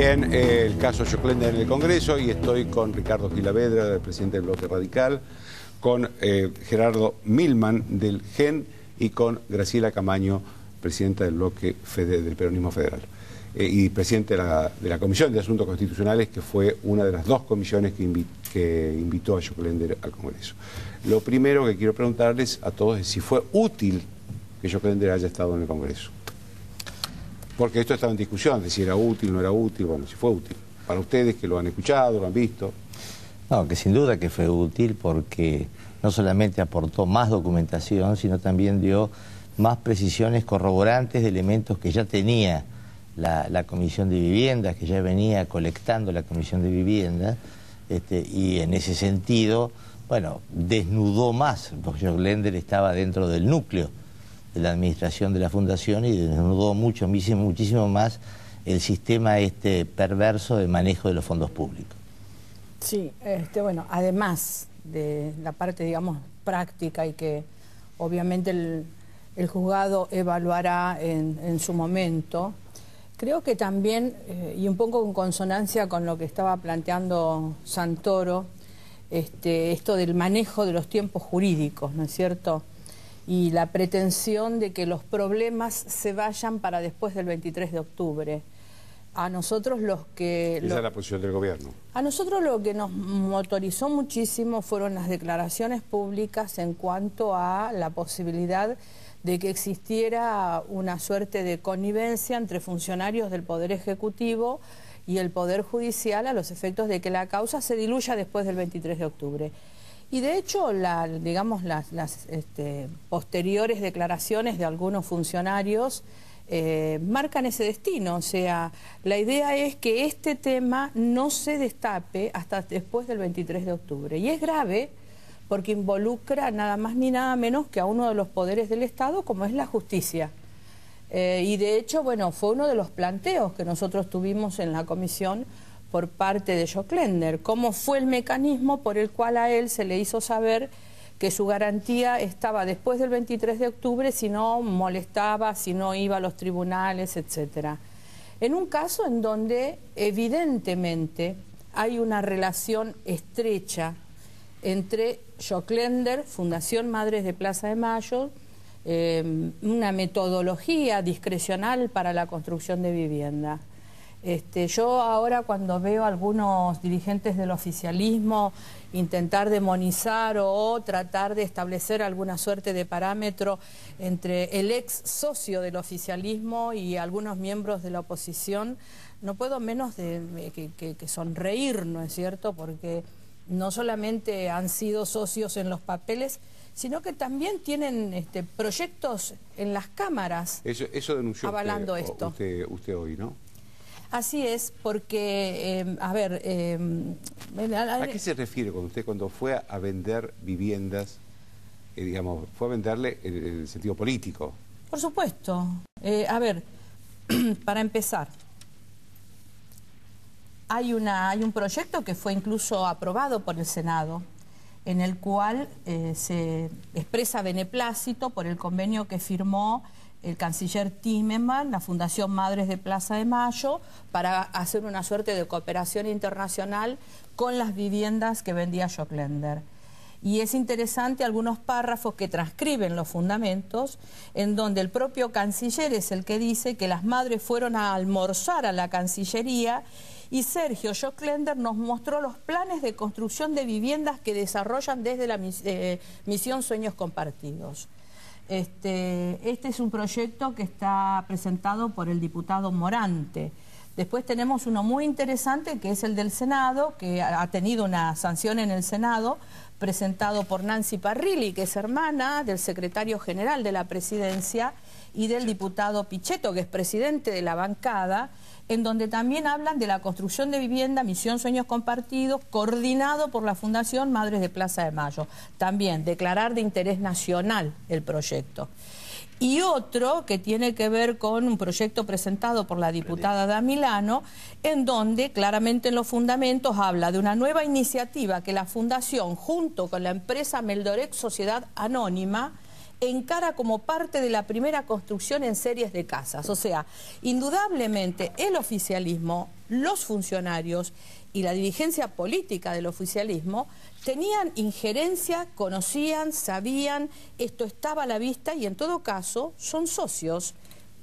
Bien, el caso Joclender en el Congreso, y estoy con Ricardo Gilavedra, el presidente del Bloque Radical, con Gerardo Milman del GEN y con Graciela Camaño, presidenta del Bloque del Peronismo Federal y presidente de la Comisión de Asuntos Constitucionales, que fue una de las dos comisiones que invitó a Joclender al Congreso. Lo primero que quiero preguntarles a todos es si fue útil que Joclender haya estado en el Congreso. Porque esto estaba en discusión, de si era útil, no era útil, bueno, si fue útil. Para ustedes que lo han escuchado, lo han visto. No, que sin duda que fue útil porque no solamente aportó más documentación, sino también dio más precisiones corroborantes de elementos que ya tenía la Comisión de Vivienda, que ya venía colectando la Comisión de Vivienda, y en ese sentido, bueno, desnudó más, porque Joclender estaba dentro del núcleo de la administración de la Fundación y desnudó muchísimo más el sistema perverso de manejo de los fondos públicos. Sí, bueno, además de la parte, digamos, práctica y que obviamente el juzgado evaluará en su momento, creo que también, y un poco en consonancia con lo que estaba planteando Santoro, esto del manejo de los tiempos jurídicos, ¿no es cierto?, y la pretensión de que los problemas se vayan para después del 23 de octubre. A nosotros Esa es la posición del gobierno. A nosotros lo que nos motorizó muchísimo fueron las declaraciones públicas en cuanto a la posibilidad de que existiera una suerte de connivencia entre funcionarios del Poder Ejecutivo y el Poder Judicial a los efectos de que la causa se diluya después del 23 de octubre. Y de hecho, digamos, las posteriores declaraciones de algunos funcionarios marcan ese destino. O sea, la idea es que este tema no se destape hasta después del 23 de octubre. Y es grave porque involucra nada más ni nada menos que a uno de los poderes del Estado, como es la justicia. Y de hecho, bueno, fue uno de los planteos que nosotros tuvimos en la comisión por parte de Joclender, cómo fue el mecanismo por el cual a él se le hizo saber que su garantía estaba después del 23 de octubre si no molestaba, si no iba a los tribunales, etcétera. En un caso en donde evidentemente hay una relación estrecha entre Joclender, Fundación Madres de Plaza de Mayo, una metodología discrecional para la construcción de vivienda. Yo ahora cuando veo a algunos dirigentes del oficialismo intentar demonizar o tratar de establecer alguna suerte de parámetro entre el ex socio del oficialismo y algunos miembros de la oposición, no puedo menos que sonreír, ¿no es cierto?, porque no solamente han sido socios en los papeles, sino que también tienen proyectos en las cámaras. Eso denunció avalando usted hoy, ¿no? Así es, porque, a ver... ¿A qué se refiere cuando fue a vender viviendas, digamos, fue a venderle en el sentido político? Por supuesto. A ver, para empezar, hay un proyecto que fue incluso aprobado por el Senado, en el cual se expresa beneplácito por el convenio que firmó el canciller Timerman, la Fundación Madres de Plaza de Mayo, para hacer una suerte de cooperación internacional con las viviendas que vendía Joclender. Y es interesante algunos párrafos que transcriben los fundamentos, en donde el propio canciller es el que dice que las madres fueron a almorzar a la Cancillería y Sergio Joclender nos mostró los planes de construcción de viviendas que desarrollan desde la misión Sueños Compartidos. Este es un proyecto que está presentado por el diputado Morante. Después tenemos uno muy interesante que es el del Senado, que ha tenido una sanción en el Senado, presentado por Nancy Parrilli, que es hermana del secretario general de la Presidencia, y del diputado Pichetto, que es presidente de la bancada, en donde también hablan de la construcción de vivienda, Misión Sueños Compartidos, coordinado por la Fundación Madres de Plaza de Mayo. También declarar de interés nacional el proyecto. Y otro que tiene que ver con un proyecto presentado por la diputada Da Milano, en donde claramente en los fundamentos habla de una nueva iniciativa que la Fundación, junto con la empresa Meldorex Sociedad Anónima, encara como parte de la primera construcción en series de casas. O sea, indudablemente el oficialismo, los funcionarios y la dirigencia política del oficialismo tenían injerencia, conocían, sabían, esto estaba a la vista y en todo caso son socios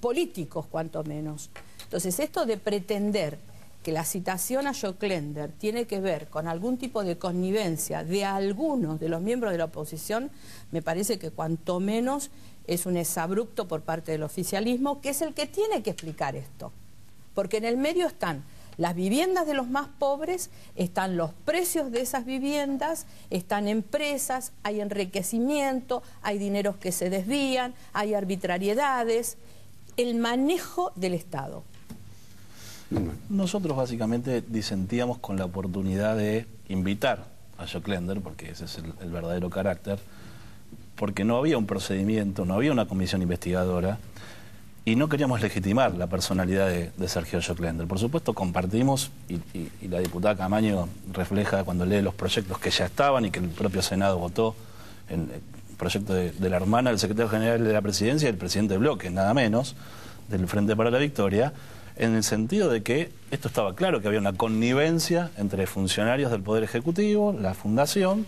políticos cuanto menos. Entonces esto de pretender que la citación a Joclender tiene que ver con algún tipo de connivencia de algunos de los miembros de la oposición, me parece que cuanto menos es un exabrupto por parte del oficialismo, que es el que tiene que explicar esto. Porque en el medio están las viviendas de los más pobres, están los precios de esas viviendas, están empresas, hay enriquecimiento, hay dineros que se desvían, hay arbitrariedades, el manejo del Estado. Nosotros básicamente disentíamos con la oportunidad de invitar a Joclender, porque ese es el verdadero carácter, porque no había un procedimiento, no había una comisión investigadora y no queríamos legitimar la personalidad de Sergio Joclender. Por supuesto compartimos, y la diputada Camaño refleja cuando lee los proyectos que ya estaban y que el propio Senado votó, en el proyecto de la hermana del secretario general de la Presidencia y el presidente del bloque, nada menos, del Frente para la Victoria, en el sentido de que esto estaba claro, que había una connivencia entre funcionarios del Poder Ejecutivo, la Fundación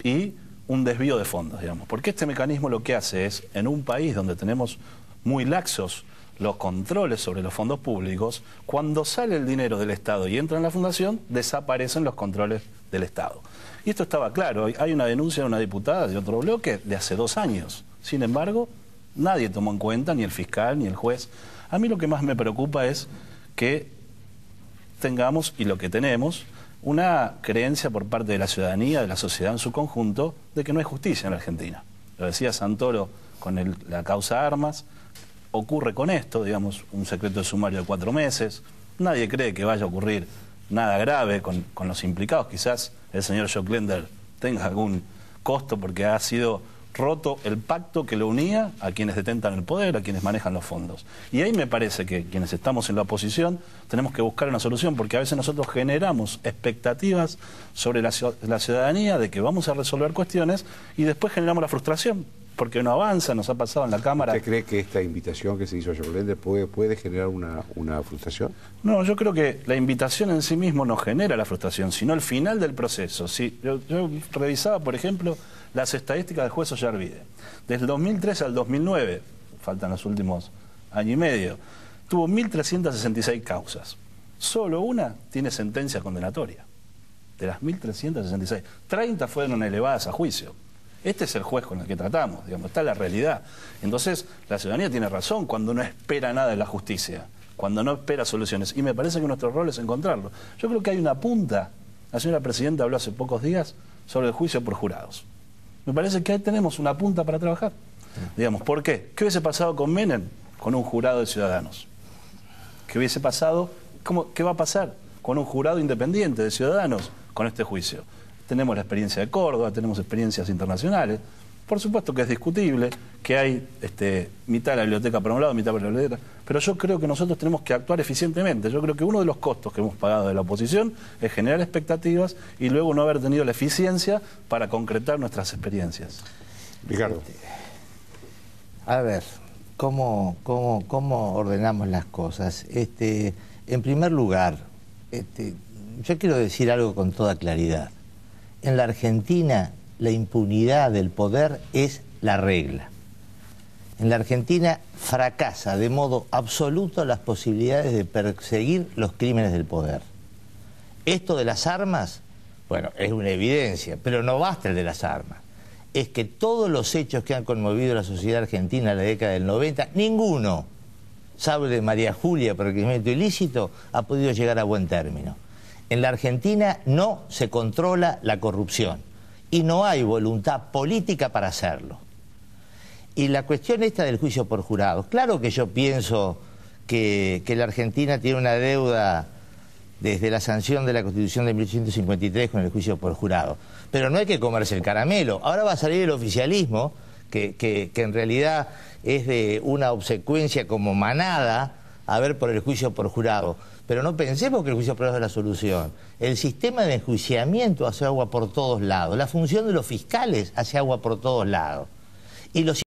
y un desvío de fondos, digamos. Porque este mecanismo lo que hace es, en un país donde tenemos muy laxos los controles sobre los fondos públicos, cuando sale el dinero del Estado y entra en la Fundación, desaparecen los controles del Estado. Y esto estaba claro. Hay una denuncia de una diputada de otro bloque de hace 2 años. Sin embargo, nadie tomó en cuenta, ni el fiscal, ni el juez. A mí lo que más me preocupa es que tengamos, y lo que tenemos, una creencia por parte de la ciudadanía, de la sociedad en su conjunto, de que no hay justicia en la Argentina. Lo decía Santoro con la causa Armas, ocurre con esto, digamos, un secreto de sumario de 4 meses, nadie cree que vaya a ocurrir nada grave con los implicados, quizás el señor Joclender tenga algún costo porque ha sido roto el pacto que lo unía a quienes detentan el poder, a quienes manejan los fondos. Y ahí me parece que quienes estamos en la oposición tenemos que buscar una solución, porque a veces nosotros generamos expectativas sobre la ciudadanía de que vamos a resolver cuestiones y después generamos la frustración, porque no avanza, nos ha pasado en la Cámara. ¿Usted cree que esta invitación que se hizo a Joclender puede generar una frustración? No, yo creo que la invitación en sí mismo no genera la frustración, sino el final del proceso. Sí, yo revisaba, por ejemplo, las estadísticas del juez Ollarvide. Desde el 2003 al 2009, faltan los últimos año y medio, tuvo 1.366 causas. Solo una tiene sentencia condenatoria. De las 1.366, 30 fueron elevadas a juicio. Este es el juez con el que tratamos, digamos, está la realidad. Entonces, la ciudadanía tiene razón cuando no espera nada de la justicia, cuando no espera soluciones. Y me parece que nuestro rol es encontrarlo. Yo creo que hay una punta. La señora presidenta habló hace pocos días sobre el juicio por jurados. Me parece que ahí tenemos una punta para trabajar. Digamos, ¿por qué? ¿Qué hubiese pasado con Menem? Con un jurado de ciudadanos. ¿Qué hubiese pasado? ¿Qué va a pasar con un jurado independiente de ciudadanos con este juicio? Tenemos la experiencia de Córdoba, tenemos experiencias internacionales. Por supuesto que es discutible, que hay mitad de la biblioteca para un lado, mitad para la biblioteca, pero yo creo que nosotros tenemos que actuar eficientemente. Yo creo que uno de los costos que hemos pagado de la oposición es generar expectativas y luego no haber tenido la eficiencia para concretar nuestras experiencias. Ricardo. A ver, ¿cómo ordenamos las cosas? En primer lugar, yo quiero decir algo con toda claridad. En la Argentina, la impunidad del poder es la regla. En la Argentina fracasa de modo absoluto las posibilidades de perseguir los crímenes del poder. Esto de las armas, bueno, es una evidencia, pero no basta el de las armas. Es que todos los hechos que han conmovido a la sociedad argentina en la década del 90, ninguno, salvo de María Julia por enriquecimiento ilícito, ha podido llegar a buen término. En la Argentina no se controla la corrupción y no hay voluntad política para hacerlo. Y la cuestión esta del juicio por jurados, claro que yo pienso que la Argentina tiene una deuda desde la sanción de la Constitución de 1853 con el juicio por jurado, pero no hay que comerse el caramelo. Ahora va a salir el oficialismo, que en realidad es de una obsecuencia como manada a ver por el juicio por jurado. Pero no pensemos que el juicio por jurado es la solución. El sistema de enjuiciamiento hace agua por todos lados. La función de los fiscales hace agua por todos lados. Y los